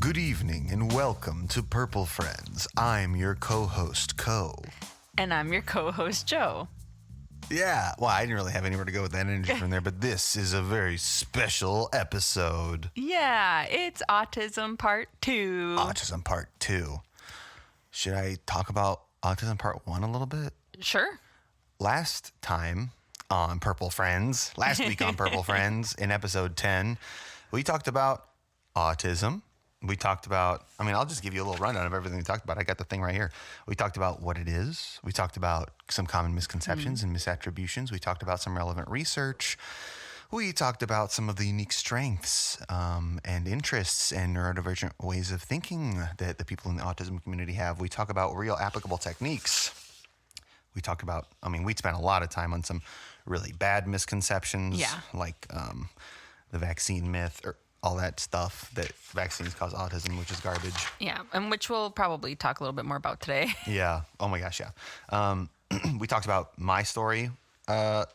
Good evening and welcome to Purple Friends. I'm your co-host, Co. And I'm your co-host, Joe. Yeah, well, I didn't really have anywhere to go with that energy from there, but this is a very special episode. Yeah, it's Autism Part 2. Autism Part 2. Should I talk about Autism Part 1 a little bit? Sure. Last time on Purple Friends, last week on Purple Friends, in episode 10, we talked about autism. We talked about, I'll just give you a little rundown of everything we talked about. I got the thing right here. We talked about what it is. We talked about some common misconceptions and misattributions. We talked about some relevant research. We talked about some of the unique strengths and interests and neurodivergent ways of thinking that the people in the autism community have. We talk about real applicable techniques. We talked about, we'd spent a lot of time on some really bad misconceptions, like the vaccine myth or all that stuff that vaccines cause autism, which is garbage. Yeah, and which we'll probably talk a little bit more about today. Yeah. Oh my gosh, yeah. We talked about my story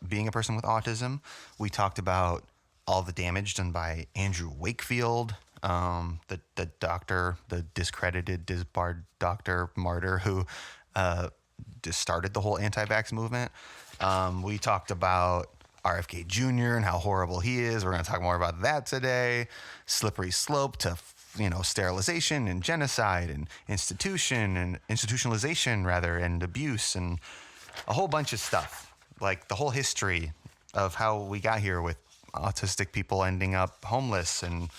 being a person with autism. We talked about all the damage done by Andrew Wakefield, the doctor, the discredited, disbarred doctor martyr who just started the whole anti-vax movement. We talked about RFK Jr. and how horrible he is. We're going to talk more about that today. Slippery slope to, sterilization and genocide and institutionalization and abuse and a whole bunch of stuff. Like the whole history of how we got here with autistic people ending up homeless and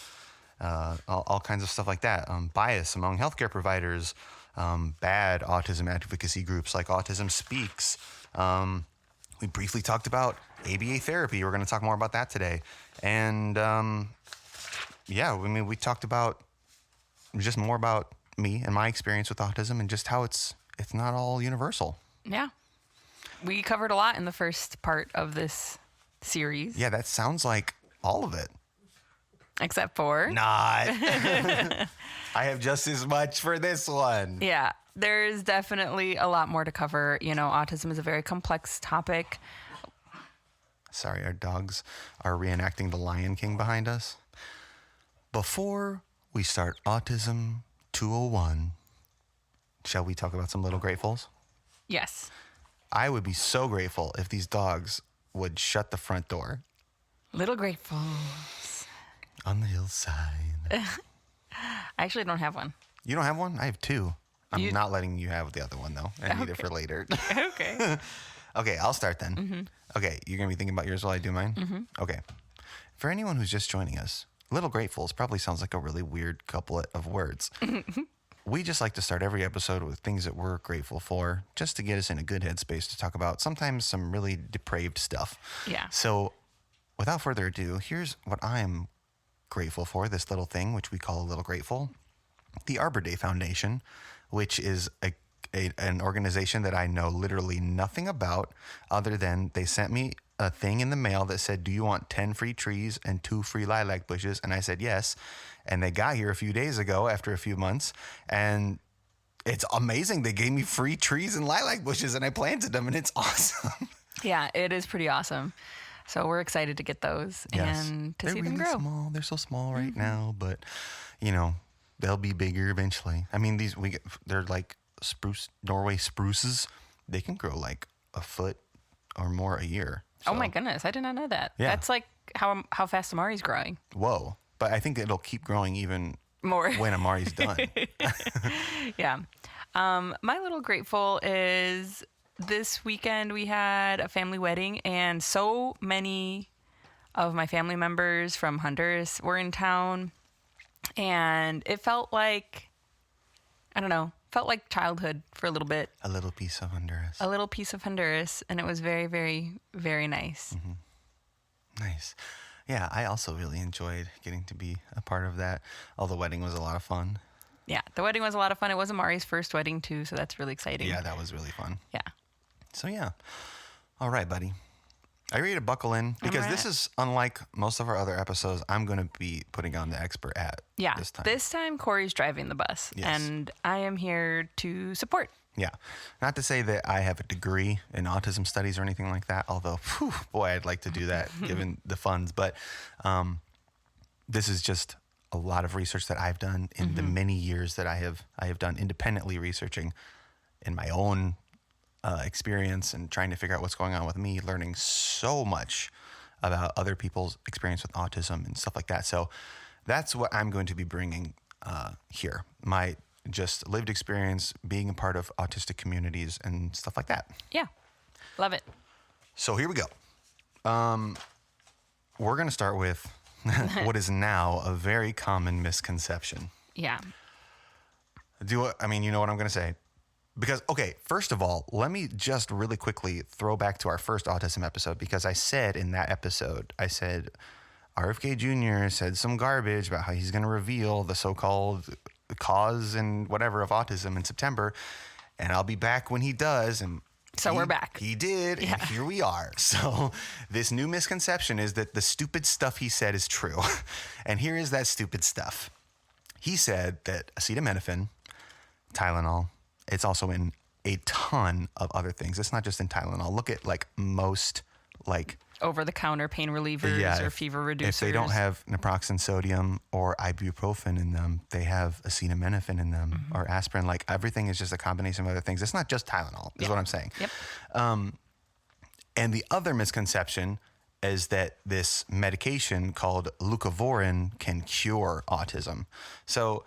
all kinds of stuff like that. Bias among healthcare providers, bad autism advocacy groups like Autism Speaks. We briefly talked about ABA therapy. We're going to talk more about that today. And we talked about just more about me and my experience with autism and just how it's not all universal. Yeah. We covered a lot in the first part of this series. Yeah, that sounds like all of it. Except for? Not. I have just as much for this one. Yeah. There's definitely a lot more to cover. Autism is a very complex topic. Sorry, our dogs are reenacting the Lion King behind us. Before we start Autism 201, shall we talk about some little gratefuls? Yes. I would be so grateful if these dogs would shut the front door. Little gratefuls. On the hillside. I actually don't have one. You don't have one? I have two. I'm not letting you have the other one, though. I need it for later. Okay. Okay, I'll start then. Mm-hmm. Okay, you're going to be thinking about yours while I do mine? Mm-hmm. Okay. For anyone who's just joining us, Little Gratefuls probably sounds like a really weird couplet of words. We just like to start every episode with things that we're grateful for, just to get us in a good headspace to talk about sometimes some really depraved stuff. Yeah. So without further ado, here's what I'm grateful for, this little thing, which we call a Little Grateful. The Arbor Day Foundation, which is an organization that I know literally nothing about other than they sent me a thing in the mail that said, do you want 10 free trees and 2 free lilac bushes? And I said, yes. And they got here a few days ago after a few months. And it's amazing. They gave me free trees and lilac bushes and I planted them and it's awesome. Yeah, it is pretty awesome. So we're excited to get those and to see them grow. Small. They're so small right now, but they'll be bigger eventually. They're like Norway spruces. They can grow like a foot or more a year. So. Oh my goodness, I did not know that. Yeah. That's like how fast Amari's growing. Whoa. But I think it'll keep growing even more when Amari's done. Yeah. My little grateful is this weekend we had a family wedding and so many of my family members from Honduras were in town and it felt like, childhood for a little bit. A little piece of Honduras. And it was very, very, very nice. Mm-hmm. Nice. Yeah, I also really enjoyed getting to be a part of that. The wedding was a lot of fun. Yeah, the wedding was a lot of fun. It was Amari's first wedding too, so that's really exciting. Yeah, that was really fun. Yeah. So yeah. All right, buddy. Are you ready to buckle in? Because this is unlike most of our other episodes. I'm going to be putting on the expert hat this time. This time Corey's driving the bus, and I am here to support. Yeah. Not to say that I have a degree in autism studies or anything like that, although, boy, I'd like to do that given the funds. But this is just a lot of research that I've done in the many years that I have done independently researching in my own experience and trying to figure out what's going on with me, learning so much about other people's experience with autism and stuff like that. So that's what I'm going to be bringing here. My just lived experience being a part of autistic communities and stuff like that. Yeah. Love it. So here we go. We're going to start with what is now a very common misconception. Yeah. You know what I'm going to say? Because, okay, first of all, let me just really quickly throw back to our first autism episode, because I said in that episode, RFK Jr. said some garbage about how he's going to reveal the so-called cause and whatever of autism in September, and I'll be back when he does. And so we're back. He did, and here we are. So this new misconception is that the stupid stuff he said is true. And here is that stupid stuff. He said that acetaminophen, Tylenol, it's also in a ton of other things. It's not just in Tylenol. Look at most over-the-counter pain relievers or fever reducers. If they don't have naproxen sodium or ibuprofen in them, they have acetaminophen in them or aspirin. Like everything is just a combination of other things. It's not just Tylenol, is what I'm saying. Yep. And the other misconception is that this medication called Leucovorin can cure autism. So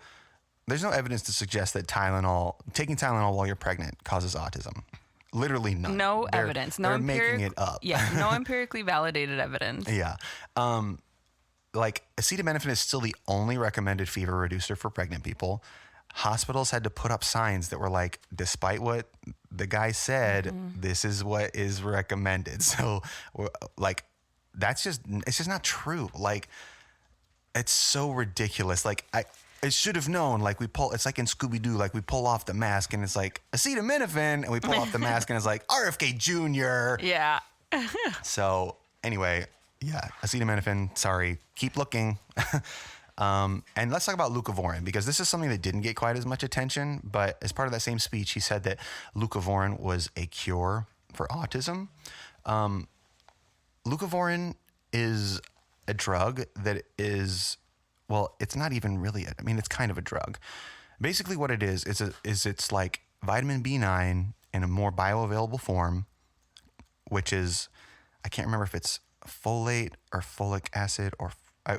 there's no evidence to suggest that taking Tylenol while you're pregnant causes autism. Literally none. No evidence. They're making it up. Yeah, no empirically validated evidence. Yeah. Acetaminophen is still the only recommended fever reducer for pregnant people. Hospitals had to put up signs that were like, despite what the guy said, this is what is recommended. So, it's just not true. Like, it's so ridiculous. Like, I should have known, it's like in Scooby-Doo, we pull off the mask and it's like acetaminophen, and we pull off the mask and it's like RFK Jr. Yeah. So anyway, acetaminophen, sorry, keep looking. And let's talk about Leucovorin, because this is something that didn't get quite as much attention, but as part of that same speech, he said that Leucovorin was a cure for autism. Leucovorin is a drug that is... Well, it's not even really, it's kind of a drug. Basically what it is it's like vitamin B9 in a more bioavailable form, which is, I can't remember if it's folate or folic acid or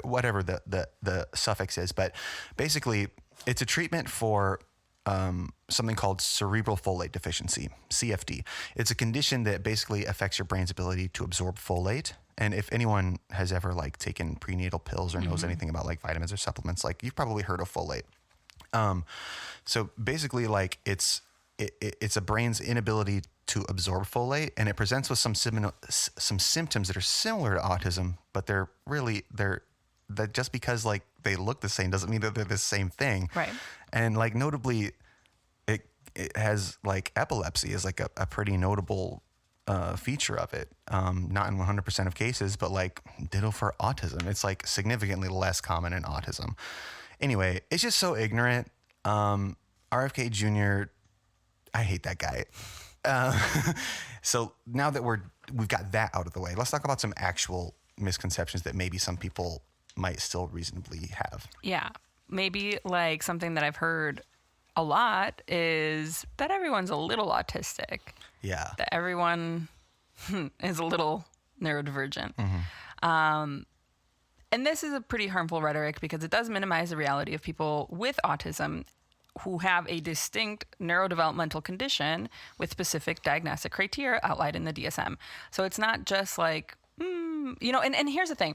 whatever the suffix is, but basically it's a treatment for something called cerebral folate deficiency, CFD. It's a condition that basically affects your brain's ability to absorb folate. And if anyone has ever taken prenatal pills or knows anything about vitamins or supplements, you've probably heard of folate. So basically it's a brain's inability to absorb folate, and it presents with some symptoms that are similar to autism, but they're that just because they look the same doesn't mean that they're the same thing. Right. And notably it has epilepsy is a pretty notable feature of it. Not in 100% of cases, but ditto for autism. It's significantly less common in autism. Anyway, it's just so ignorant. RFK Jr., I hate that guy. So now that we've got that out of the way, let's talk about some actual misconceptions that maybe some people might still reasonably have. Yeah. Maybe something that I've heard a lot is that everyone's a little autistic. Yeah. That everyone is a little neurodivergent. And this is a pretty harmful rhetoric because it does minimize the reality of people with autism who have a distinct neurodevelopmental condition with specific diagnostic criteria outlined in the DSM. So it's not just and here's the thing.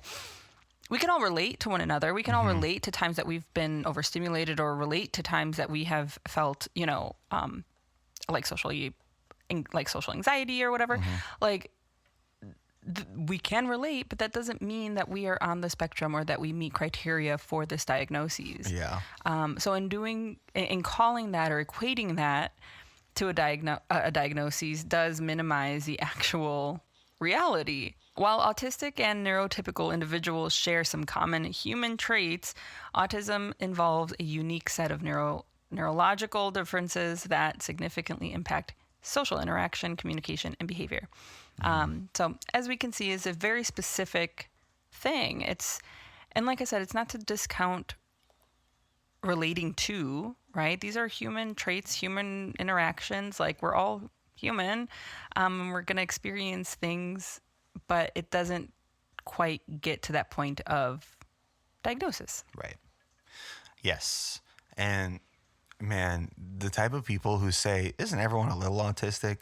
We can all relate to one another. We can all relate to times that we've been overstimulated or relate to times that we have felt, social anxiety or whatever. We can relate, but that doesn't mean that we are on the spectrum or that we meet criteria for this diagnosis. Yeah. So in calling that or equating that to a diagnosis does minimize the actual reality. While autistic and neurotypical individuals share some common human traits, autism involves a unique set of neurological differences that significantly impact social interaction, communication, and behavior. So as we can see, it's a very specific thing. And like I said, it's not to discount relating to, right? These are human traits, human interactions. Like, we're all human, and we're going to experience things, but it doesn't quite get to that point of diagnosis. Right. Yes. And man, the type of people who say, isn't everyone a little autistic?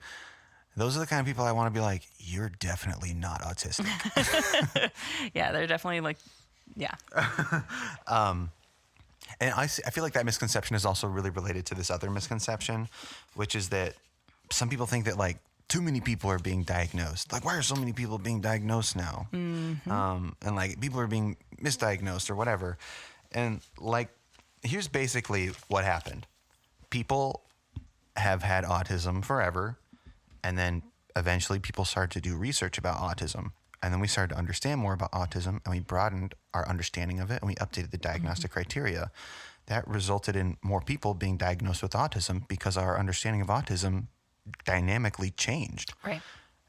Those are the kind of people I want to be like, you're definitely not autistic. Yeah, they're definitely like, yeah. And I feel like that misconception is also really related to this other misconception, which is that some people think that like too many people are being diagnosed. Like, why are so many people being diagnosed now? And like people are being misdiagnosed or whatever. And like, here's basically what happened. People have had autism forever. And then eventually people started to do research about autism. And then we started to understand more about autism, and we broadened our understanding of it, and we updated the diagnostic criteria. That resulted in more people being diagnosed with autism because our understanding of autism dynamically changed. Right.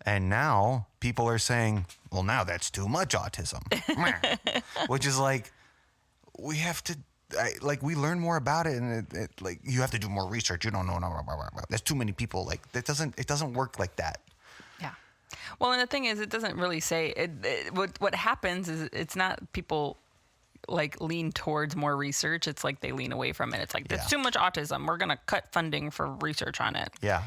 And now people are saying, well, now that's too much autism. Which is like, we have to, we learn more about it, and it like, you have to do more research. You don't know. There's too many people. Like, it doesn't work like that. Yeah. Well, and the thing is, it doesn't really say what happens is it's not people like lean towards more research. It's like they lean away from it. It's like, there's too much autism. We're going to cut funding for research on it. Yeah.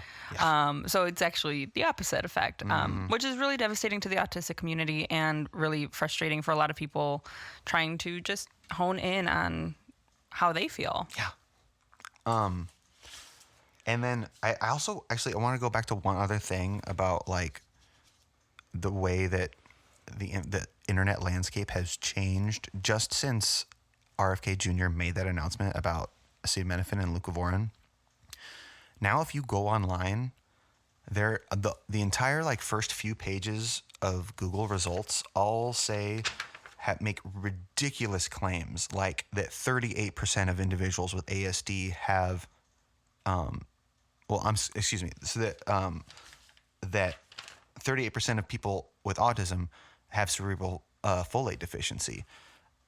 So it's actually the opposite effect, which is really devastating to the autistic community and really frustrating for a lot of people trying to just hone in on how they feel. Yeah. And then I also I want to go back to one other thing about like the way that the internet landscape has changed just since RFK Jr. made that announcement about acetaminophen and leucovorin. Now, if you go online, the entire like first few pages of Google results all say make ridiculous claims, like that 38% of individuals with ASD have, so that 38% of people with autism have cerebral folate deficiency.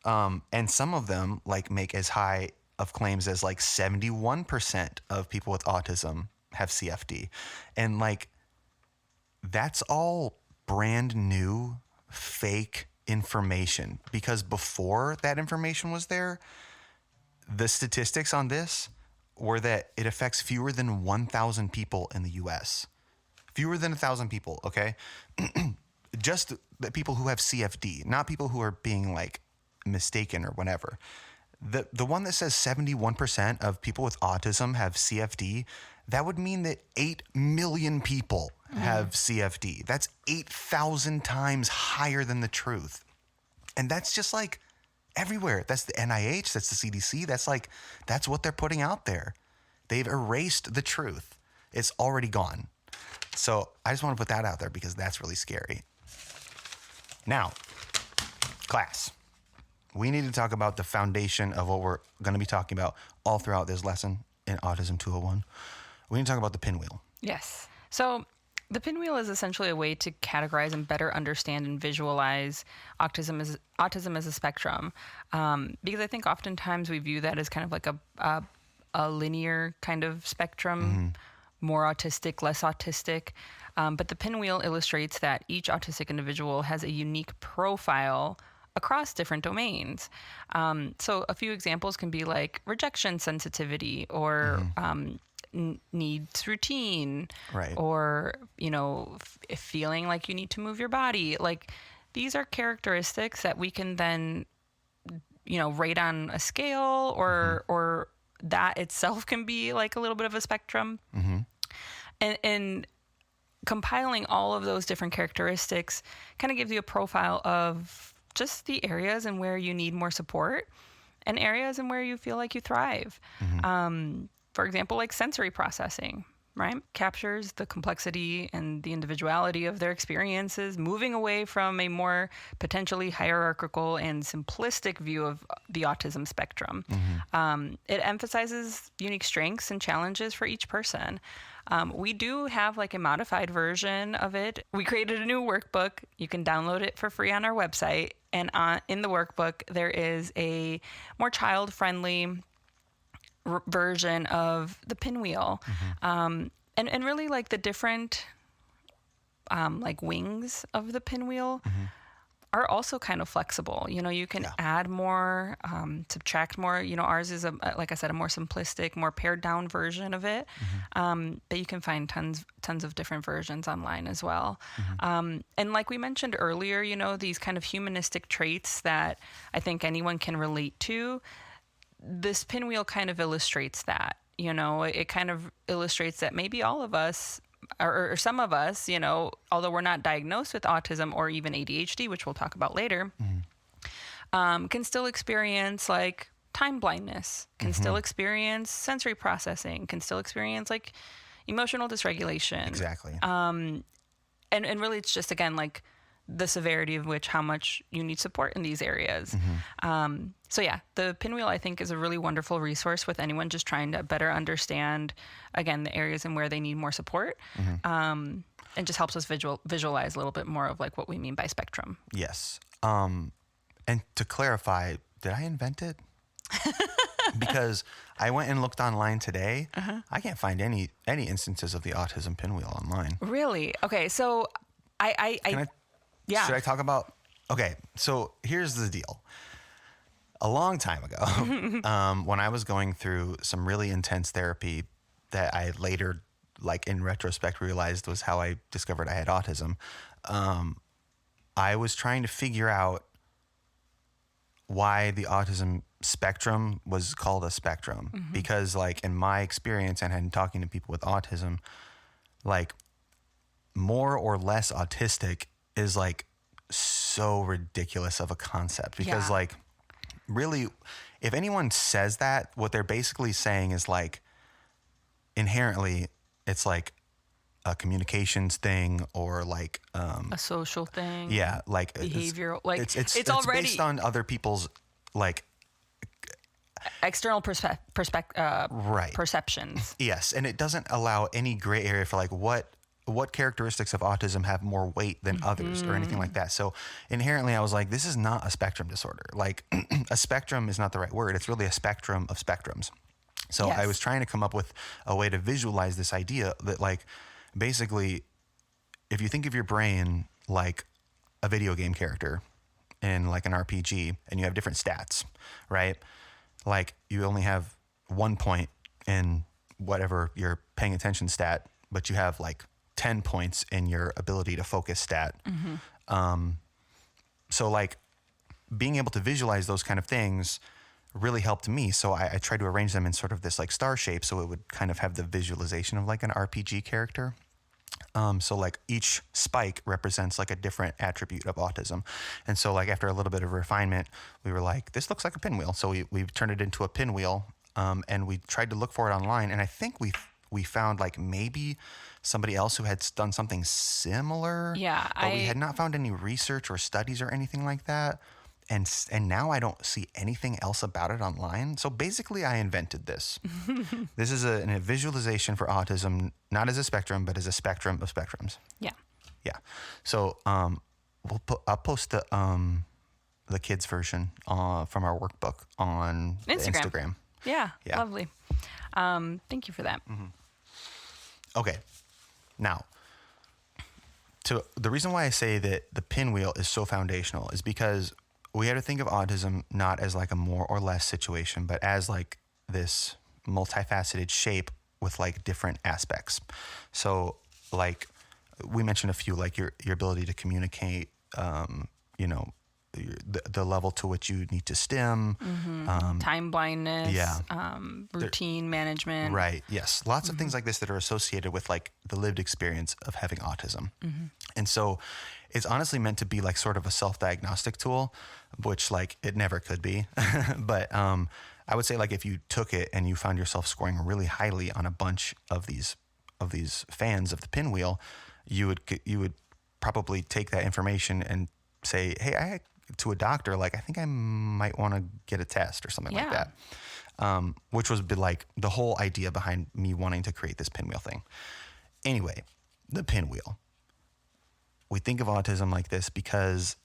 And some of them like make as high of claims as like 71% of people with autism have CFD. And like, that's all brand new fake information, because before that information was there, the statistics on this were that it affects fewer than 1,000 people in the US. Fewer than 1,000 people, okay? Just the people who have CFD, not people who are being like mistaken or whatever. The one that says 71% of people with autism have CFD, that would mean that 8 million people have CFD. That's 8,000 times higher than the truth. And that's just like everywhere. That's the NIH, that's the CDC. That's what they're putting out there. They've erased the truth. It's already gone. So I just want to put that out there because that's really scary. Now, class, we need to talk about the foundation of what we're going to be talking about all throughout this lesson in Autism 201. We need to talk about the pinwheel. Yes. So the pinwheel is essentially a way to categorize and better understand and visualize autism as a spectrum. Because I think oftentimes we view that as kind of like a linear kind of spectrum, more autistic, less autistic. But the pinwheel illustrates that each autistic individual has a unique profile across different domains. So a few examples can be like rejection sensitivity or needs routine, right, or feeling like you need to move your body. Like, these are characteristics that we can then rate on a scale, or that itself can be like a little bit of a spectrum. And compiling all of those different characteristics kind of gives you a profile of just the areas and where you need more support and areas and where you feel like you thrive. For example, like sensory processing, right? Captures the complexity and the individuality of their experiences, moving away from a more potentially hierarchical and simplistic view of the autism spectrum. It emphasizes unique strengths and challenges for each person. We do have like a modified version of it. We created a new workbook. You can download it for free on our website. And in the workbook, there is a more child-friendly version of the pinwheel. And really like the different like wings of the pinwheel are also kind of flexible. You know, you can add more, subtract more. You know, ours is like I said, a more simplistic, more pared down version of it. But you can find tons of different versions online as well. And like we mentioned earlier, you know, these kind of humanistic traits that I think anyone can relate to. This pinwheel kind of illustrates that. You know, it kind of illustrates that maybe all of us, or some of us, you know, although we're not diagnosed with autism or even ADHD, which we'll talk about later, can still experience like time blindness, can still experience sensory processing, can still experience like emotional dysregulation. Exactly. And really it's just, again, like the severity of which, how much you need support in these areas. So yeah, the pinwheel I think is a really wonderful resource with anyone just trying to better understand, again, the areas and where they need more support. And just helps us visualize a little bit more of like what we mean by spectrum. Yes. And to clarify, did I invent it? Because I went and looked online today. I can't find any instances of the autism pinwheel online. Really? Okay. So yeah. Should I talk about? Okay. So here's the deal. A long time ago, when I was going through some really intense therapy that I later, like in retrospect, realized was how I discovered I had autism. I was trying to figure out why the autism spectrum was called a spectrum. Because like in my experience and in talking to people with autism, like more or less autistic is like so ridiculous of a concept. Because like really, if anyone says that, what they're basically saying is like inherently it's like a communications thing or like a social thing. Yeah, like behavioral. Like it's already based on other people's like external perceptions. Yes, and it doesn't allow any gray area for like what characteristics of autism have more weight than others or anything like that. So inherently I was like, this is not a spectrum disorder. Like a spectrum is not the right word. It's really a spectrum of spectrums. So I was trying to come up with a way to visualize this idea that like, basically, if you think of your brain like a video game character in like an RPG and you have different stats, right? Like you only have 1 point in whatever your paying attention stat, but you have like 10 points in your ability to focus stat. So like being able to visualize those kind of things really helped me. So I tried to arrange them in sort of this like star shape. So it would kind of have the visualization of like an RPG character. So like each spike represents like a different attribute of autism. And so like after a little bit of refinement, we were like, this looks like a pinwheel. So we turned it into a pinwheel. And we tried to look for it online. And I think we found like maybe somebody else who had done something similar. Yeah. But we had not found any research or studies or anything like that. And now I don't see anything else about it online. So basically I invented this. This is a visualization for autism, not as a spectrum, but as a spectrum of spectrums. Yeah. Yeah. So I'll post the kids version from our workbook on Instagram. Yeah. Lovely. Thank you for that. Okay. Now, the reason why I say that the pinwheel is so foundational is because we had to think of autism not as like a more or less situation, but as like this multifaceted shape with like different aspects. So like we mentioned a few, like your ability to communicate, you know, the level to which you need to stim, time blindness, routine management. Right. Yes. Lots of things like this that are associated with like the lived experience of having autism. And so it's honestly meant to be like sort of a self-diagnostic tool, which like it never could be. But I would say like if you took it and you found yourself scoring really highly on a bunch of these fans of the pinwheel, you would probably take that information and say, hey, to a doctor, like, I think I might want to get a test or something like that. Which was like the whole idea behind me wanting to create this pinwheel thing. Anyway, the pinwheel. We think of autism like this because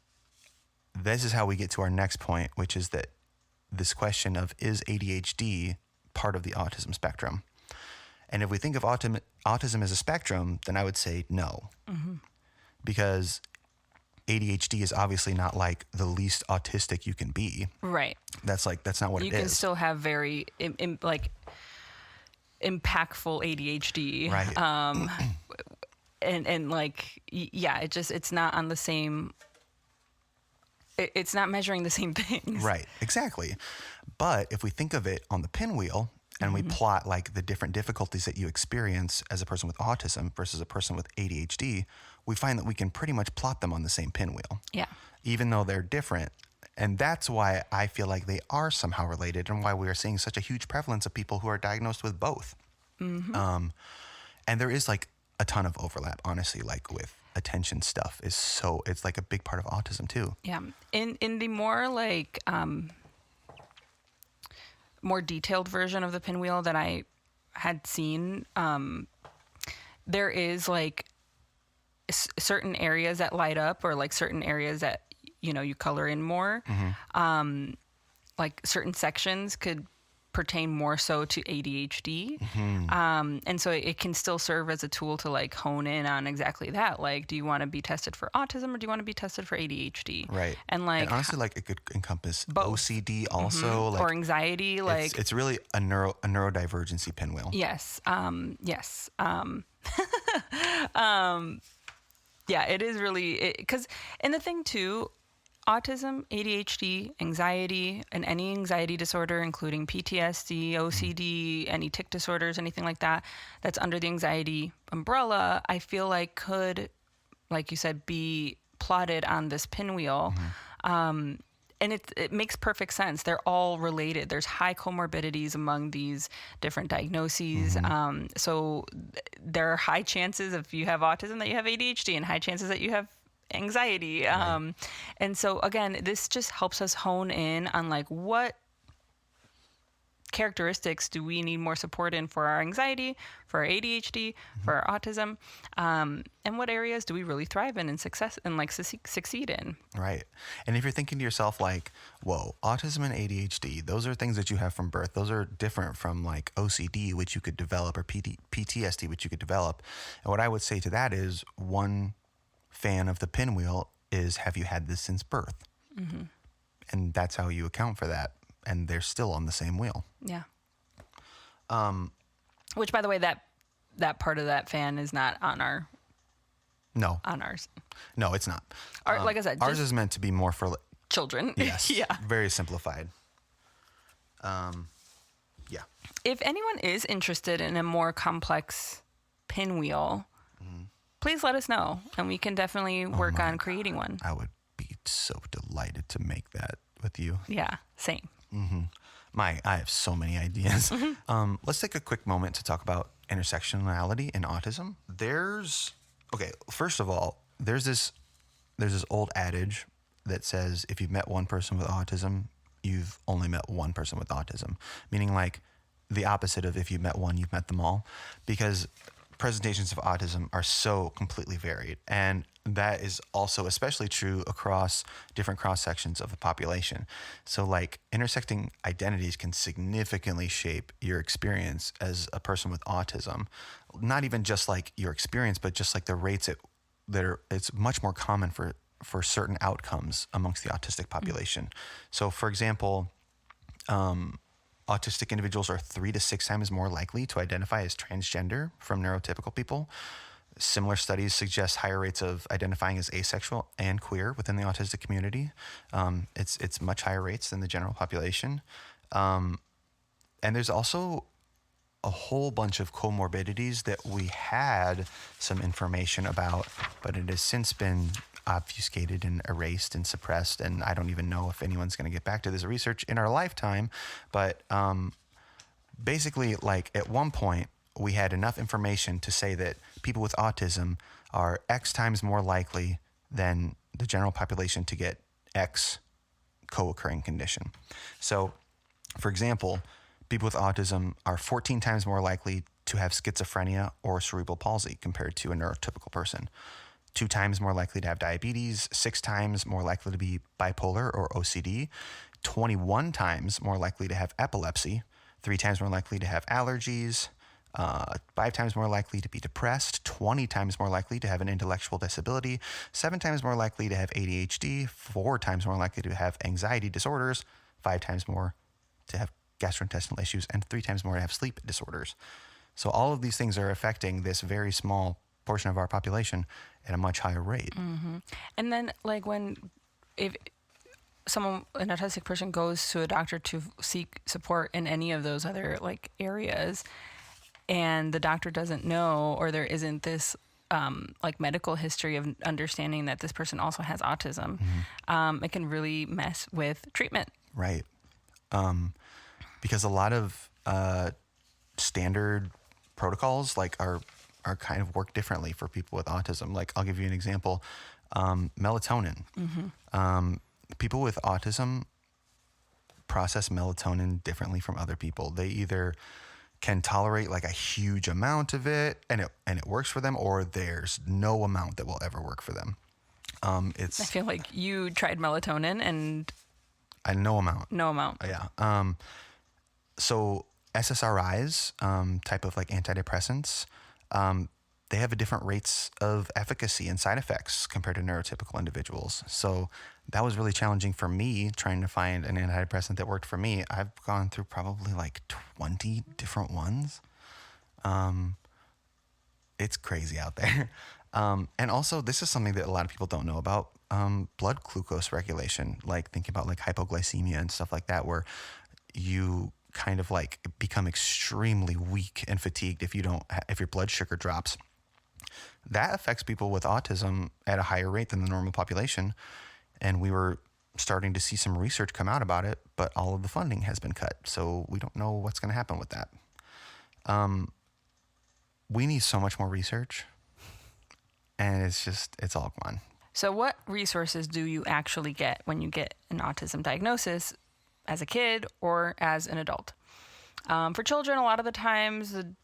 this is how we get to our next point, which is that this question of is ADHD part of the autism spectrum. And if we think of autism as a spectrum, then I would say no. Because ADHD is obviously not like the least autistic you can be. Right. That's not what it is. You can still have very like impactful ADHD. Right. And like, yeah, it's not on the same, it's not measuring the same things. Right. Exactly. But if we think of it on the pinwheel and we plot like the different difficulties that you experience as a person with autism versus a person with ADHD, we find that we can pretty much plot them on the same pinwheel. Yeah. Even though they're different. And that's why I feel like they are somehow related and why we are seeing such a huge prevalence of people who are diagnosed with both. And there is like a ton of overlap, honestly, like with attention stuff it's like a big part of autism too. Yeah. In the more like, more detailed version of the pinwheel that I had seen, there is like certain areas that light up, or like certain areas that, you color in more. Like certain sections could pertain more so to ADHD. And so it can still serve as a tool to like hone in on exactly that. Like, do you want to be tested for autism or do you want to be tested for ADHD? Right. And like, and honestly, like it could encompass both. OCD also, like, or anxiety. Like it's really a neurodivergency pinwheel. Yes. Yes. Yeah, it is really, because, and the thing too, autism, ADHD, anxiety, and any anxiety disorder, including PTSD, OCD, any tic disorders, anything like that, that's under the anxiety umbrella, I feel like could, like you said, be plotted on this pinwheel. And it makes perfect sense. They're all related. There's high comorbidities among these different diagnoses. So there are high chances if you have autism that you have ADHD, and high chances that you have anxiety. And so again, this just helps us hone in on like what characteristics do we need more support in for our anxiety, for our ADHD, for our autism, and what areas do we really thrive in and succeed in. Right. And if you're thinking to yourself like, whoa, autism and ADHD, those are things that you have from birth. Those are different from like OCD, which you could develop, or PTSD, which you could develop. And what I would say to that is, one fan of the pinwheel is, have you had this since birth? And that's how you account for that. And they're still on the same wheel. Yeah. Which, by the way, that part of that fan is not on our. No. On ours. No, it's not. Like I said, ours is meant to be more for children. Yes. Yeah. Very simplified. Yeah. If anyone is interested in a more complex pinwheel, please let us know, and we can definitely work on creating one. I would be so delighted to make that with you. Yeah. Same. I have so many ideas. Let's take a quick moment to talk about intersectionality in autism. First of all, there's this old adage that says if you've met one person with autism, you've only met one person with autism, meaning like the opposite of if you've met one, you've met them all, because presentations of autism are so completely varied. And that is also especially true across different cross sections of the population. So like intersecting identities can significantly shape your experience as a person with autism. Not even just like your experience, but just like the rates it's much more common for certain outcomes amongst the autistic population. So for example, autistic individuals are 3 to 6 times more likely to identify as transgender from neurotypical people. Similar studies suggest higher rates of identifying as asexual and queer within the autistic community. It's much higher rates than the general population. And there's also a whole bunch of comorbidities that we had some information about, but it has since been obfuscated and erased and suppressed. And I don't even know if anyone's going to get back to this research in our lifetime. But basically, like at one point, we had enough information to say that people with autism are X times more likely than the general population to get X co-occurring condition. So, for example, people with autism are 14 times more likely to have schizophrenia or cerebral palsy compared to a neurotypical person. 2 times more likely to have diabetes, 6 times more likely to be bipolar or OCD, 21 times more likely to have epilepsy, 3 times more likely to have allergies, 5 times more likely to be depressed, 20 times more likely to have an intellectual disability, 7 times more likely to have ADHD, 4 times more likely to have anxiety disorders, 5 times more to have gastrointestinal issues, and 3 times more to have sleep disorders. So all of these things are affecting this very small portion of our population at a much higher rate. Mm-hmm. And then, like, if an autistic person goes to a doctor to seek support in any of those other like areas, and the doctor doesn't know, or there isn't this like medical history of understanding that this person also has autism, it can really mess with treatment. Right. Because a lot of standard protocols like are kind of work differently for people with autism. Like, I'll give you an example. Melatonin. People with autism process melatonin differently from other people. They either can tolerate like a huge amount of it and it works for them, or there's no amount that will ever work for them. I feel like you tried melatonin and no amount. No amount. Yeah. So SSRIs, type of like antidepressants, they have a different rates of efficacy and side effects compared to neurotypical individuals. So that was really challenging for me trying to find an antidepressant that worked for me. I've gone through probably like 20 different ones. It's crazy out there. And also, this is something that a lot of people don't know about, blood glucose regulation, like thinking about like hypoglycemia and stuff like that, where you kind of like become extremely weak and fatigued if your blood sugar drops. That affects people with autism at a higher rate than the normal population. And we were starting to see some research come out about it, but all of the funding has been cut. So we don't know what's going to happen with that. We need so much more research, and it's all gone. So what resources do you actually get when you get an autism diagnosis as a kid or as an adult? For children, a lot of the times the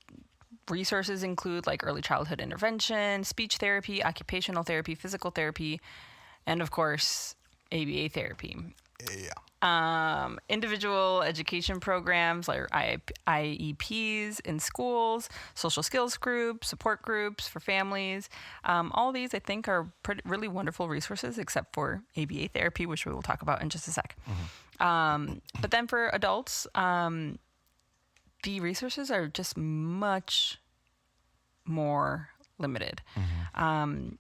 resources include like early childhood intervention, speech therapy, occupational therapy, physical therapy, and of course, ABA therapy. Yeah. Individual education programs like IEPs in schools, social skills groups, support groups for families. All these, I think, are really wonderful resources, except for ABA therapy, which we will talk about in just a sec. But then for adults, the resources are just much more limited.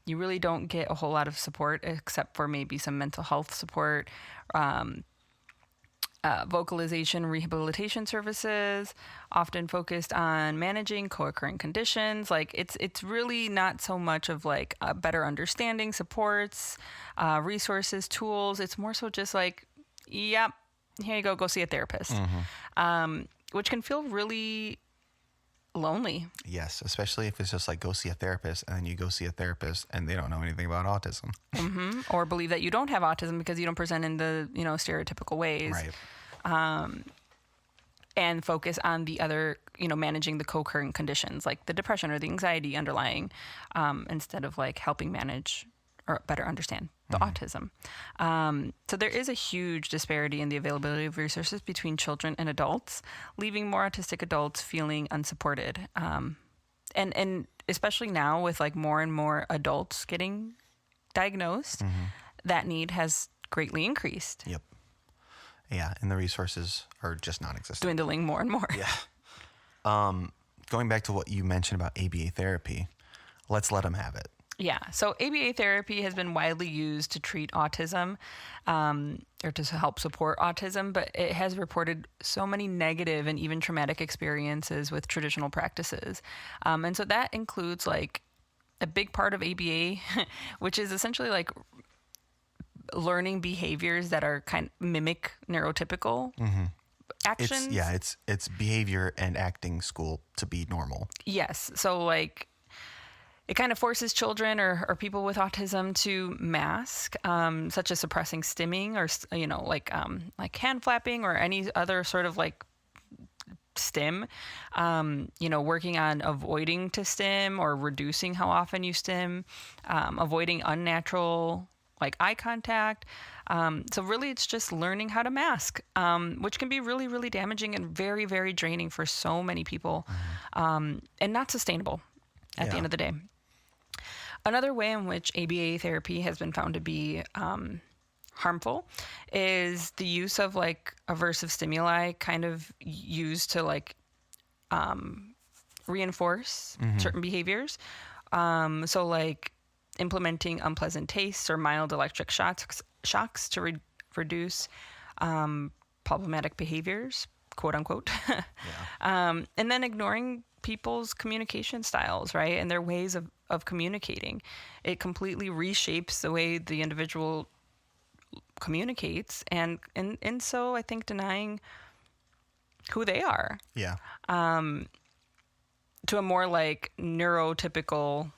You really don't get a whole lot of support except for maybe some mental health support, vocalization rehabilitation services, often focused on managing co-occurring conditions. Like it's really not so much of like a better understanding, supports, resources, tools. It's more so just like, yep, here you go see a therapist, which can feel really lonely. Yes, especially if it's just like go see a therapist, and then you go see a therapist and they don't know anything about autism. Or believe that you don't have autism because you don't present in the stereotypical ways. Right. And focus on the other, managing the co-occurring conditions like the depression or the anxiety underlying, instead of like helping manage or better understand the autism. So there is a huge disparity in the availability of resources between children and adults, leaving more autistic adults feeling unsupported. And especially now with like more and more adults getting diagnosed, that need has greatly increased. Yep. Yeah, and the resources are just non-existent. Dwindling more and more. Yeah. Going back to what you mentioned about ABA therapy, let's let them have it. Yeah. So ABA therapy has been widely used to treat autism, or to help support autism, but it has reported so many negative and even traumatic experiences with traditional practices. And so that includes like a big part of ABA, which is essentially like learning behaviors that are kind of mimic neurotypical actions. It's behavior and acting school to be normal. Yes. So like it kind of forces children or people with autism to mask, such as suppressing stimming or, like hand flapping or any other sort of like stim, working on avoiding to stim or reducing how often you stim, avoiding unnatural like eye contact, So really, it's just learning how to mask, which can be really, really damaging and very, very draining for so many people, and not sustainable at the end of the day. Another way in which ABA therapy has been found to be harmful is the use of like aversive stimuli, kind of used to like reinforce certain behaviors. So like implementing unpleasant tastes or mild electric shocks to reduce problematic behaviors, quote unquote. And then ignoring people's communication styles, right? And their ways of communicating. It completely reshapes the way the individual communicates, and so I think denying who they are. Yeah. To a more like neurotypical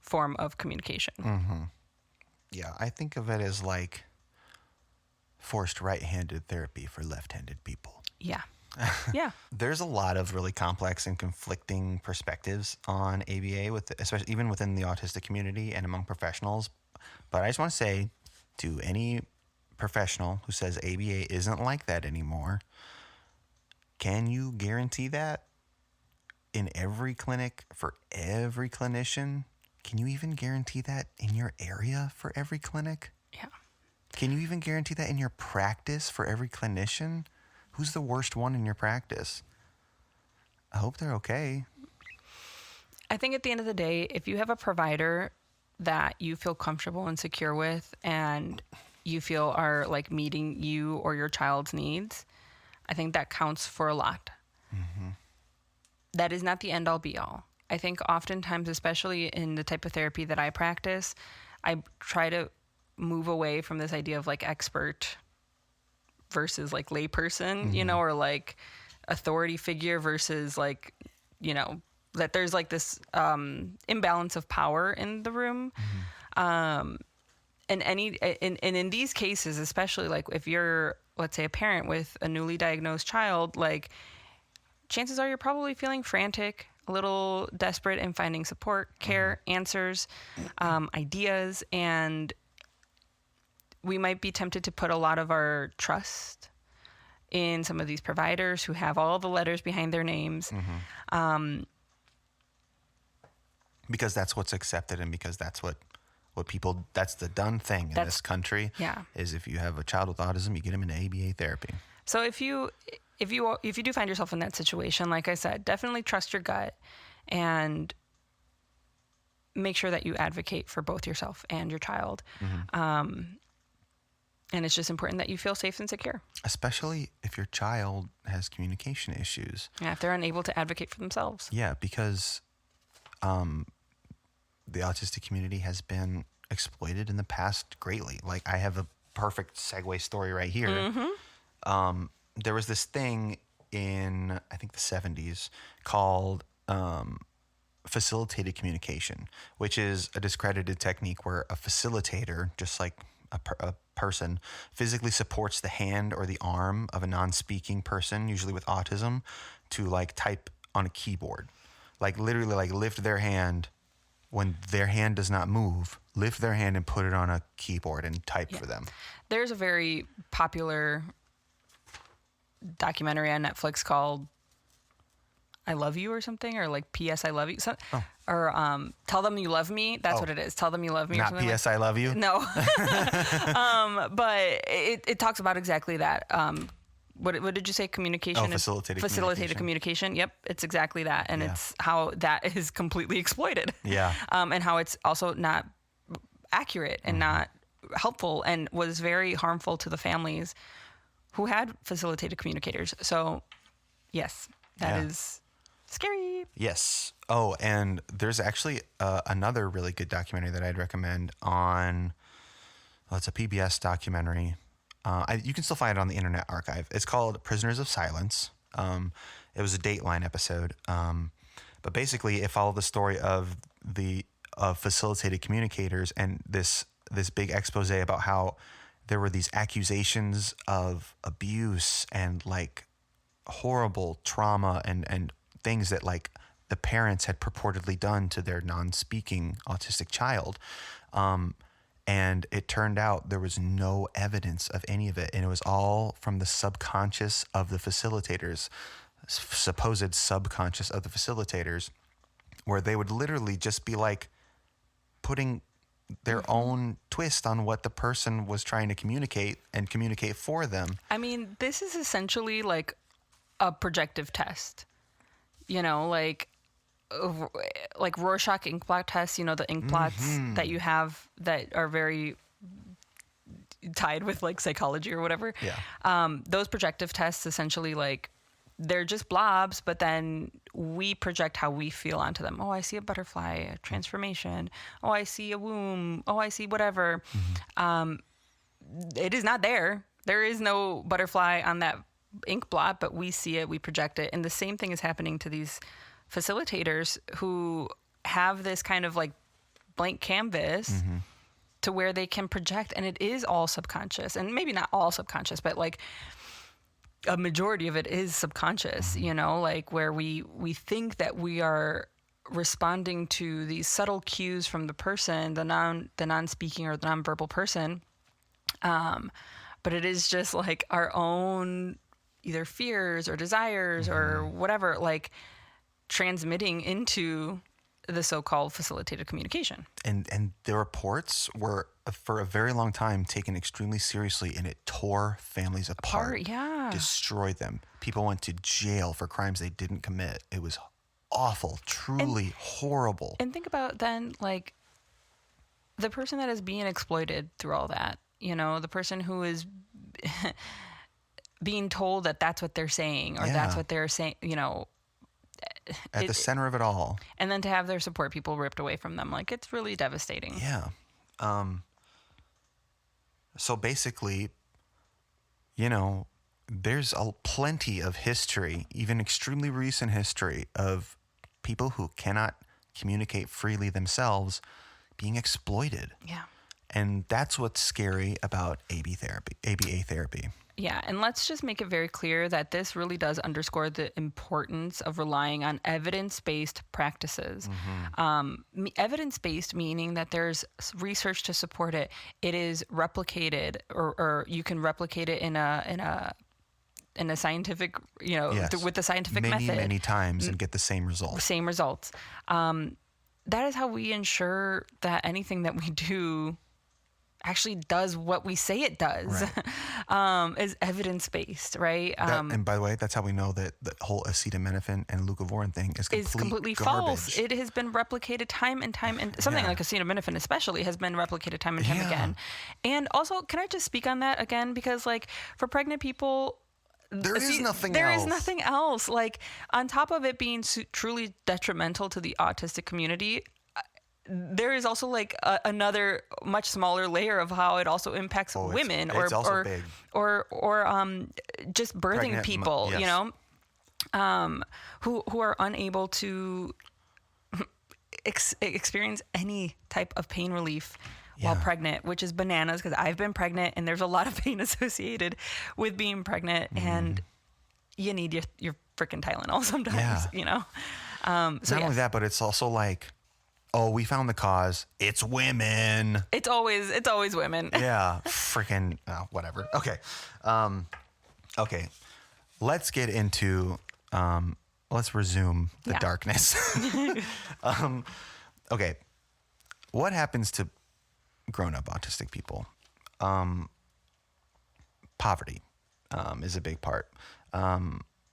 form of communication. Yeah, I think of it as like forced right-handed therapy for left-handed people. Yeah. Yeah. There's a lot of really complex and conflicting perspectives on ABA, especially even within the autistic community and among professionals. But I just want to say to any professional who says ABA isn't like that anymore, can you guarantee that in every clinic for every clinician? Can you even guarantee that in your area for every clinic? Yeah. Can you even guarantee that in your practice for every clinician? Who's the worst one in your practice? I hope they're okay. I think at the end of the day, if you have a provider that you feel comfortable and secure with and you feel are like meeting you or your child's needs, I think that counts for a lot. That is not the end all be all. I think oftentimes, especially in the type of therapy that I practice, I try to move away from this idea of like expert versus like layperson, you know, or like authority figure versus like, you know, that there's like this imbalance of power in the room. And in these cases, especially like if you're, let's say, a parent with a newly diagnosed child, like chances are you're probably feeling frantic, a little desperate in finding support, care, answers, ideas, and we might be tempted to put a lot of our trust in some of these providers who have all the letters behind their names. Because that's what's accepted, and because that's what people, that's the done thing in this country. Yeah. Is if you have a child with autism, you get them into ABA therapy. So if you do find yourself in that situation, like I said, definitely trust your gut and make sure that you advocate for both yourself and your child. And it's just important that you feel safe and secure. Especially if your child has communication issues. Yeah, if they're unable to advocate for themselves. Yeah, because the autistic community has been exploited in the past greatly. Like, I have a perfect segue story right here. There was this thing in, I think, the 70s called facilitated communication, which is a discredited technique where a facilitator, just like a person, physically supports the hand or the arm of a non-speaking person, usually with autism, to like type on a keyboard. Like literally like lift their hand when their hand does not move, lift their hand and put it on a keyboard and type for them. There's a very popular documentary on Netflix called I Love You or something, or like P.S. I Love You. Or Tell Them You Love Me. That's what it is. Tell Them You Love Me. Not P.S. I Love You? No. But it talks about exactly that. What did you say? Communication? Facilitated communication. Yep. It's exactly that. And it's how that is completely exploited. Yeah. And how it's also not accurate and not helpful, and was very harmful to the families who had facilitated communicators. So, yes, that is scary. Yes. Oh, and there's actually another really good documentary that I'd recommend on, well, it's a PBS documentary. You can still find it on the Internet Archive. It's called Prisoners of Silence. It was a Dateline episode. But basically it followed the story of facilitated communicators and this big expose about how there were these accusations of abuse and like horrible trauma and things that like the parents had purportedly done to their non-speaking autistic child. And it turned out there was no evidence of any of it. And it was all from the subconscious of the facilitators, supposed subconscious of the facilitators, where they would literally just be like putting their own twist on what the person was trying to communicate and communicate for them. I mean, this is essentially like a projective test, like Rorschach ink blot tests, the ink blots that you have that are very tied with like psychology or whatever. Yeah. Those projective tests essentially like they're just blobs, but then we project how we feel onto them. Oh, I see a butterfly, a transformation. Oh, I see a womb. Oh, I see whatever. It is not there. There is no butterfly on that ink blot, but we see it, we project it. And the same thing is happening to these facilitators who have this kind of like blank canvas to where they can project, and it is all subconscious. And maybe not all subconscious, but like a majority of it is subconscious, like where we think that we are responding to these subtle cues from the person, the non-speaking or the nonverbal person. But it is just like our own either fears or desires or whatever, like transmitting into the so-called facilitated communication. And the reports were for a very long time taken extremely seriously, and it tore families apart. Yeah. Destroyed them. People went to jail for crimes they didn't commit. It was awful, truly horrible. And think about then, like, the person that is being exploited through all that, the person who is being told that that's what they're saying or that's what they're saying, at the center of it all. And then to have their support people ripped away from them, like, it's really devastating. Yeah. So basically, there's plenty of history, even extremely recent history, of people who cannot communicate freely themselves being exploited. Yeah. And that's what's scary about ABA therapy. Yeah, and let's just make it very clear that this really does underscore the importance of relying on evidence-based practices. Evidence-based meaning that there's research to support it. It is replicated, or you can replicate it in a scientific, with the scientific method. Many times and get the same results. Same results. That is how we ensure that anything that we do actually does what we say it does, right. Is evidence-based, right? And by the way, that's how we know that the whole acetaminophen and leucovorin thing is completely false. It has been replicated time and time, and something like acetaminophen especially has been replicated time and time again. And also, can I just speak on that again? Because like for pregnant people, there is nothing else. Like on top of it being truly detrimental to the autistic community, there is also like another much smaller layer of how it also impacts women or just birthing pregnant people, who are unable to experience any type of pain relief while pregnant, which is bananas because I've been pregnant and there's a lot of pain associated with being pregnant and you need your freaking Tylenol sometimes, Not only that, but it's also like, oh, we found the cause. It's women. It's always women. Yeah. Freaking whatever. Okay. Okay. Let's get into, let's resume the darkness. Okay. What happens to grown-up autistic people? Poverty is a big part.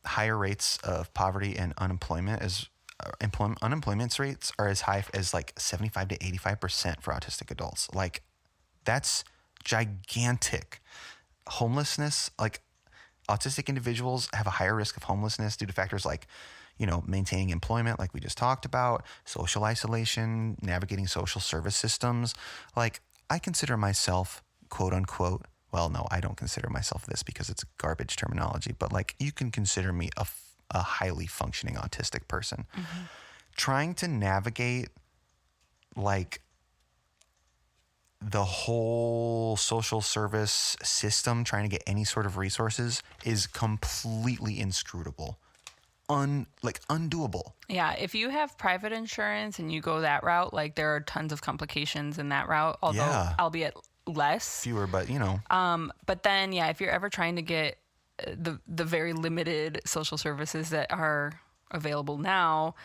Higher rates of poverty and unemployment unemployment rates are as high as like 75 to 85% for autistic adults. Like that's gigantic. Homelessness, like autistic individuals have a higher risk of homelessness due to factors like, maintaining employment, like we just talked about, social isolation, navigating social service systems. Like I consider myself, quote unquote, well, no, I don't consider myself this because it's garbage terminology, but like you can consider me a highly functioning autistic person. Trying to navigate like the whole social service system, trying to get any sort of resources is completely inscrutable. undoable. Yeah, if you have private insurance and you go that route, like there are tons of complications in that route, although albeit less. Fewer, but But then, yeah, if you're ever trying to get the very limited social services that are available now,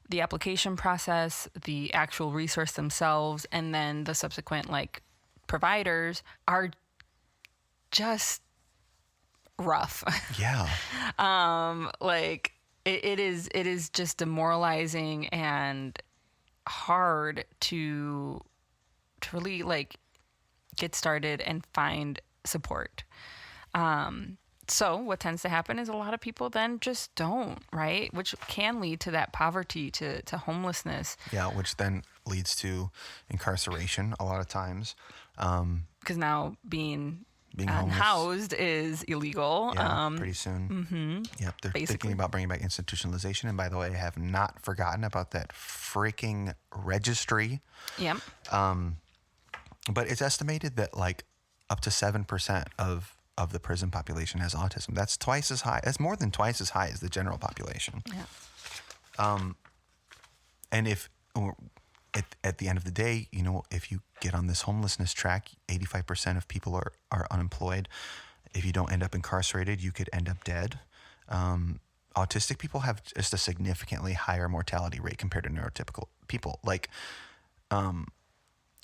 the application process, the actual resource themselves, and then the subsequent like providers are just rough. Yeah. Like it is just demoralizing and hard to really like get started and find support. So what tends to happen is a lot of people then just don't, right? Which can lead to that poverty, to homelessness. Yeah, which then leads to incarceration a lot of times. Because now being homeless. housed is illegal. Yeah, pretty soon. Mm-hmm. Yep, they're thinking about bringing back institutionalization. And by the way, I have not forgotten about that freaking registry. Yep. But it's estimated that like up to 7% of the prison population has autism. That's twice as high. That's more than twice as high as the general population. Yeah. And if at the end of the day, if you get on this homelessness track, 85% of people are unemployed. If you don't end up incarcerated, you could end up dead. Autistic people have just a significantly higher mortality rate compared to neurotypical people. Like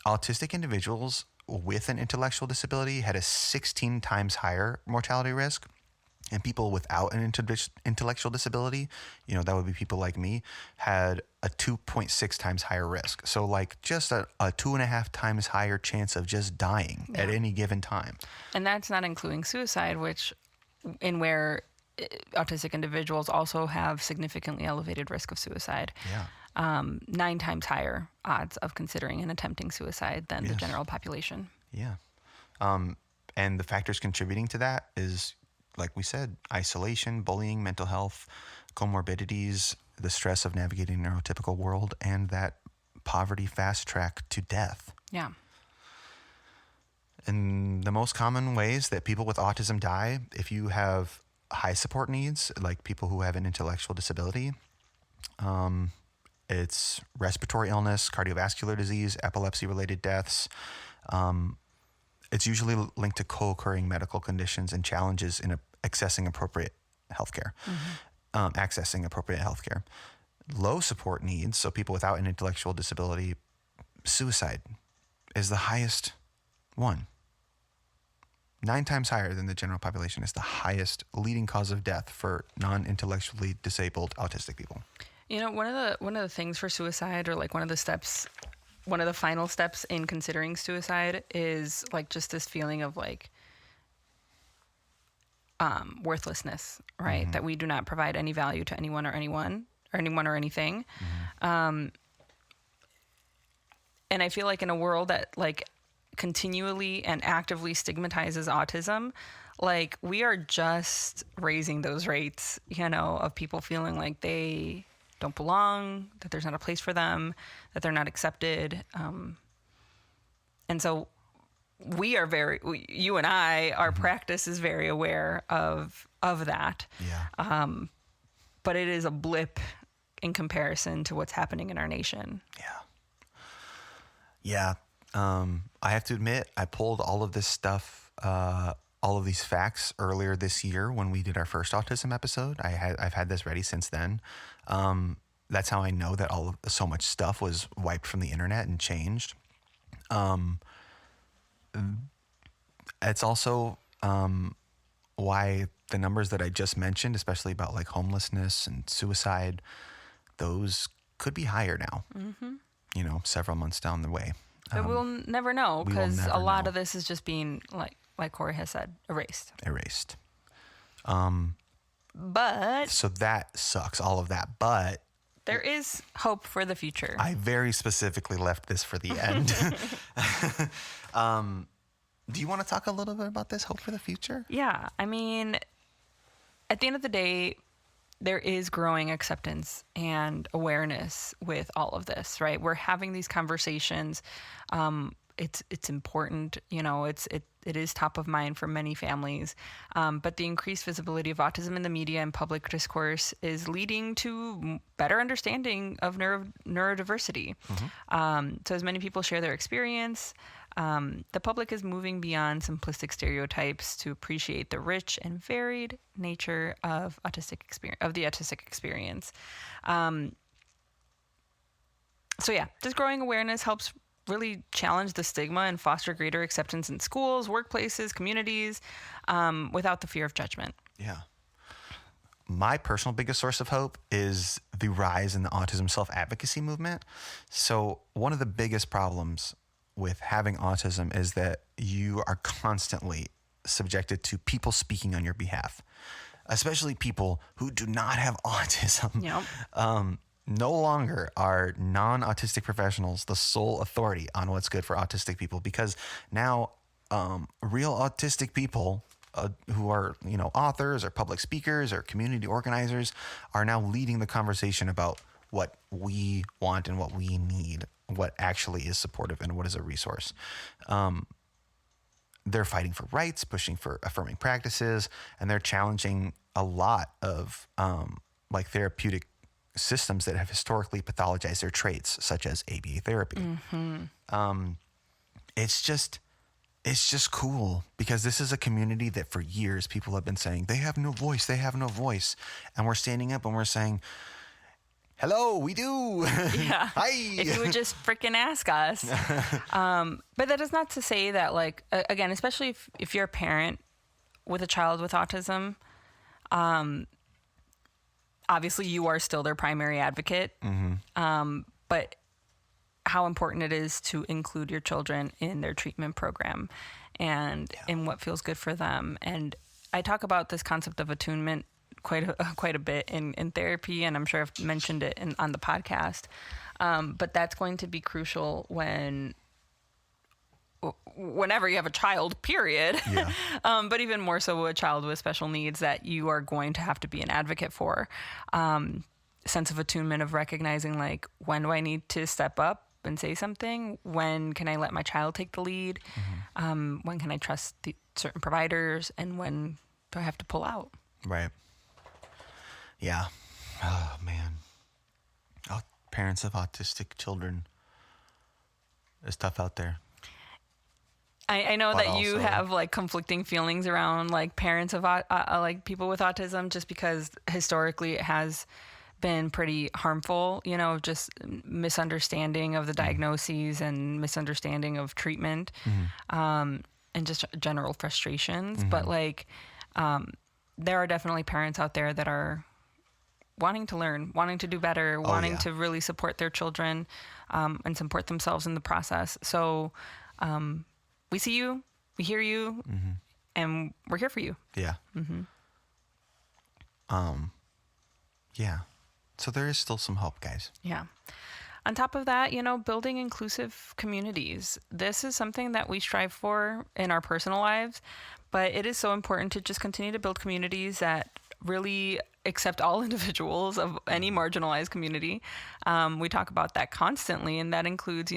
autistic individuals with an intellectual disability had a 16 times higher mortality risk, and people without an intellectual disability, that would be people like me, had a 2.6 times higher risk. So like just a 2.5 times higher chance of just dying at any given time. And that's not including suicide, where autistic individuals also have significantly elevated risk of suicide. Yeah. 9 times higher odds of considering and attempting suicide than the general population. Yeah. And the factors contributing to that is, like we said, isolation, bullying, mental health, comorbidities, the stress of navigating a neurotypical world, and that poverty fast track to death. Yeah. And the most common ways that people with autism die, if you have high support needs, like people who have an intellectual disability, it's respiratory illness, cardiovascular disease, epilepsy-related deaths. It's usually linked to co-occurring medical conditions and challenges in accessing appropriate healthcare. Accessing appropriate healthcare. Low support needs, so people without an intellectual disability, suicide is the highest one. 9 times higher than the general population is the highest leading cause of death for non-intellectually disabled autistic people. One of the things for suicide, or like one of the final steps in considering suicide, is like just this feeling of like worthlessness, right? Mm-hmm. That we do not provide any value to anyone or anything. Mm-hmm. And I feel like in a world that like continually and actively stigmatizes autism, like we are just raising those rates, of people feeling like they don't belong, that there's not a place for them, that they're not accepted. And so you and I, our mm-hmm. practice is very aware of that. Yeah. But it is a blip in comparison to what's happening in our nation. Yeah. I have to admit, I pulled all of this stuff, all of these facts earlier this year when we did our first autism episode. I've had this ready since then. That's how I know that so much stuff was wiped from the internet and changed. It's also why the numbers that I just mentioned, especially about like homelessness and suicide, those could be higher now. Mm-hmm. Several months down the way. But we'll never know, because a lot of this is just being, like Corey has said, erased. But so that sucks, all of that. But there is hope for the future. I very specifically left this for the end. Do you want to talk a little bit about this hope for the future? Yeah. I mean, at the end of the day, there is growing acceptance and awareness with all of this, right? We're having these conversations. it's important. It is top of mind for many families. But the increased visibility of autism in the media and public discourse is leading to better understanding of neurodiversity. So as many people share their experience, the public is moving beyond simplistic stereotypes to appreciate the rich and varied nature of the autistic experience. So yeah, this growing awareness helps really challenge the stigma and foster greater acceptance in schools, workplaces, communities, without the fear of judgment. Yeah. My personal biggest source of hope is the rise in the autism self-advocacy movement. So one of the biggest problems with having autism is that you are constantly subjected to people speaking on your behalf, especially people who do not have autism. Yep. No longer are non-autistic professionals the sole authority on what's good for autistic people, because now real autistic people who are, authors or public speakers or community organizers are now leading the conversation about what we want and what we need, what actually is supportive and what is a resource. They're fighting for rights, pushing for affirming practices, and they're challenging a lot of therapeutic systems that have historically pathologized their traits, such as ABA therapy. It's just cool, because this is a community that for years people have been saying they have no voice, and we're standing up and we're saying, hello, we do. Yeah. Hi. If you would just freaking ask us. But that is not to say that, again, especially if you're a parent with a child with autism, obviously you are still their primary advocate. But how important it is to include your children in their treatment program and in what feels good for them. And I talk about this concept of attunement quite a bit in therapy, and I'm sure I've mentioned it on the podcast. But that's going to be crucial whenever you have a child, period. Yeah. But even more so a child with special needs that you are going to have to be an advocate for. Sense of attunement, of recognizing, when do I need to step up and say something? When can I let my child take the lead? When can I trust certain providers? And when do I have to pull out? Right. Yeah. Oh, man. Parents of autistic children. It's tough out there. I know But that you also- have conflicting feelings around parents of people with autism, just because historically it has been pretty harmful, just misunderstanding of the diagnoses and misunderstanding of treatment, and just general frustrations. But there are definitely parents out there that are wanting to learn, wanting to do better, wanting to really support their children, and support themselves in the process. So we see you, we hear you, and we're here for you. Yeah. Yeah. So there is still some hope, guys. Yeah. On top of that, building inclusive communities. This is something that we strive for in our personal lives, but it is so important to just continue to build communities that really accept all individuals of any marginalized community. We talk about that constantly, and that includes,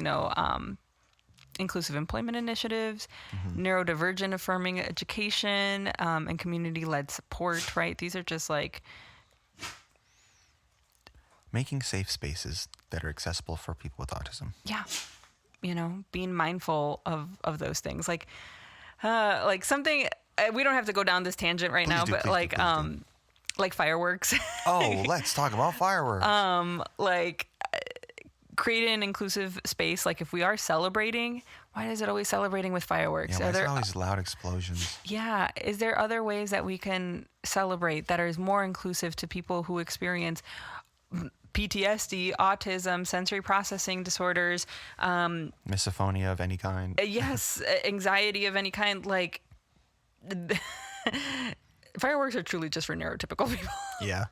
inclusive employment initiatives, neurodivergent affirming education, and community-led support, right? These are just making safe spaces that are accessible for people with autism. Yeah. Being mindful of those things. Something, we don't have to go down this tangent right now, but please do. Fireworks. Oh, let's talk about fireworks. Create an inclusive space. If we are celebrating, why is it always celebrating with fireworks? Yeah, why is there always loud explosions? Yeah. Is there other ways that we can celebrate that is more inclusive to people who experience PTSD, autism, sensory processing disorders, misophonia of any kind? Yes, anxiety of any kind. Fireworks are truly just for neurotypical people. Yeah.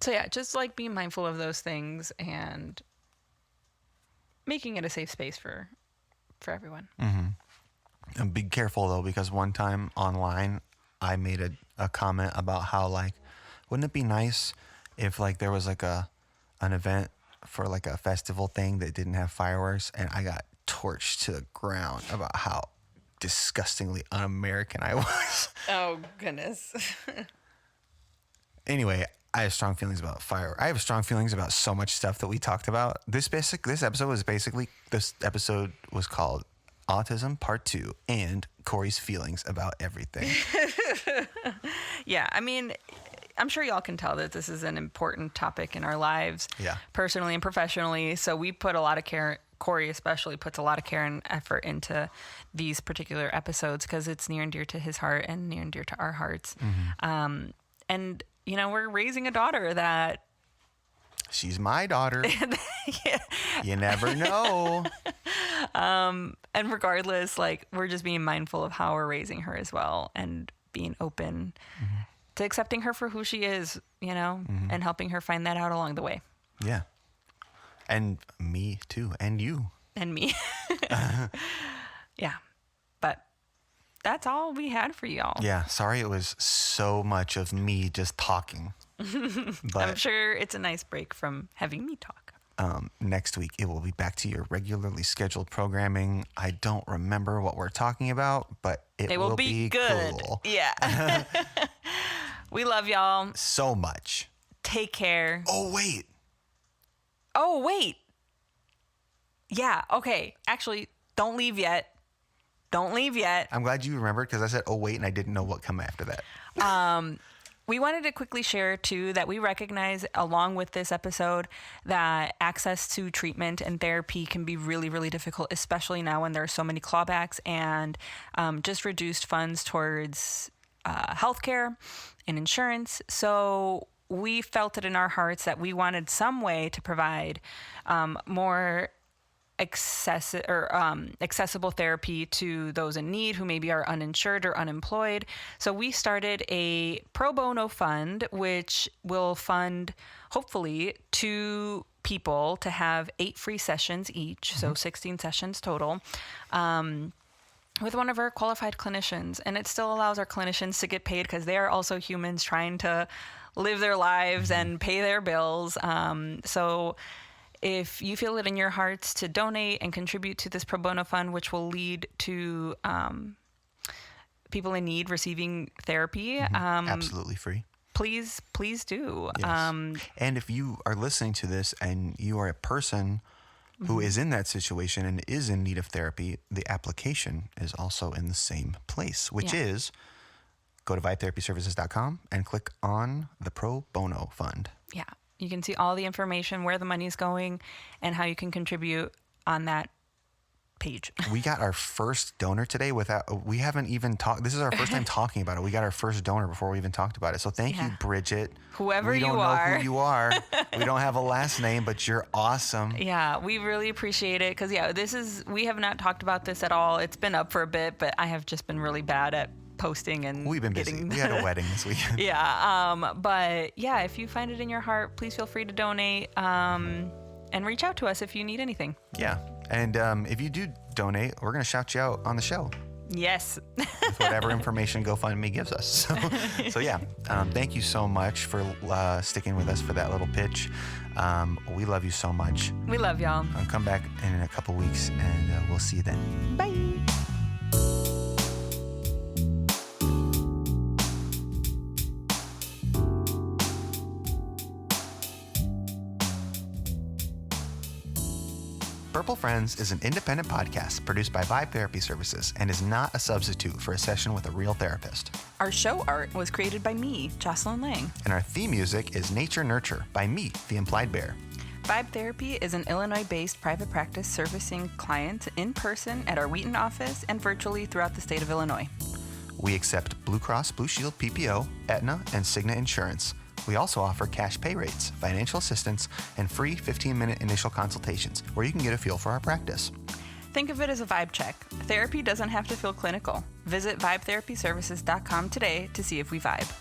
So yeah, just being mindful of those things and making it a safe space for everyone. And be careful though, because one time online I made a comment about how wouldn't it be nice if there was an event for like a festival thing that didn't have fireworks, and I got torched to the ground about how disgustingly un-American I was. Oh, goodness. Anyway, I have strong feelings about fire. I have strong feelings about so much stuff that we talked about. This episode was called Autism Part 2 and Corey's feelings about everything. Yeah, I mean, I'm sure y'all can tell that this is an important topic in our lives, personally and professionally. So we put a lot of care, Corey especially puts a lot of care and effort into these particular episodes because it's near and dear to his heart and near and dear to our hearts. Mm-hmm. And, you know, we're raising a daughter that... She's my daughter. Yeah. You never know. And regardless, like, we're just being mindful of how we're raising her as well and being open to accepting her for who she is, you know, and helping her find that out along the way. Yeah. And me too. And you. And me. Yeah. But that's all we had for y'all. Yeah. Sorry it was so much of me just talking. But I'm sure it's a nice break from having me talk. Next week, it will be back to your regularly scheduled programming. I don't remember what we're talking about, but it will be good. Cool. Yeah. We love y'all so much. Take care. Oh, wait. Yeah. Okay. Actually, don't leave yet. I'm glad you remembered because I said, oh, wait, and I didn't know what come after that. We wanted to quickly share, too, that we recognize, along with this episode, that access to treatment and therapy can be really, really difficult, especially now when there are so many clawbacks and just reduced funds towards healthcare and insurance. So we felt it in our hearts that we wanted some way to provide more accessible therapy to those in need who maybe are uninsured or unemployed. So we started a pro bono fund, which will fund, hopefully, 2 people to have 8 free sessions each, so 16 sessions total, with one of our qualified clinicians. And it still allows our clinicians to get paid because they are also humans trying to live their lives and pay their bills. So if you feel it in your hearts to donate and contribute to this pro bono fund, which will lead to people in need receiving therapy, absolutely free. Please do. Yes. And if you are listening to this and you are a person who is in that situation and is in need of therapy, the application is also in the same place, which is go to vibetherapyservices.com and click on the pro bono fund. Yeah. You can see all the information, where the money is going, and how you can contribute on that page. We got our first donor today we haven't even talked. This is our first time talking about it. We got our first donor before we even talked about it. So thank you, Bridget. Whoever you are. We don't know who you are. We don't have a last name, but you're awesome. Yeah, we really appreciate it because, we have not talked about this at all. It's been up for a bit, but I have just been really bad at posting and we've been busy. We had a wedding this weekend. But if you find it in your heart, please feel free to donate and reach out to us if you need anything. Yeah. And if you do donate, we're going to shout you out on the show. Yes. With whatever information GoFundMe gives us. So thank you so much for sticking with us for that little pitch. We love you so much. We love y'all. I'll come back in a couple weeks and we'll see you then. Bye. Purple Friends is an independent podcast produced by Vibe Therapy Services and is not a substitute for a session with a real therapist. Our show art was created by me, Jocelyn Lang. And our theme music is Nature Nurture by me, The Implied Bear. Vibe Therapy is an Illinois-based private practice servicing clients in person at our Wheaton office and virtually throughout the state of Illinois. We accept Blue Cross Blue Shield PPO, Aetna, and Cigna insurance. We also offer cash pay rates, financial assistance, and free 15-minute initial consultations where you can get a feel for our practice. Think of it as a vibe check. Therapy doesn't have to feel clinical. Visit vibetherapyservices.com today to see if we vibe.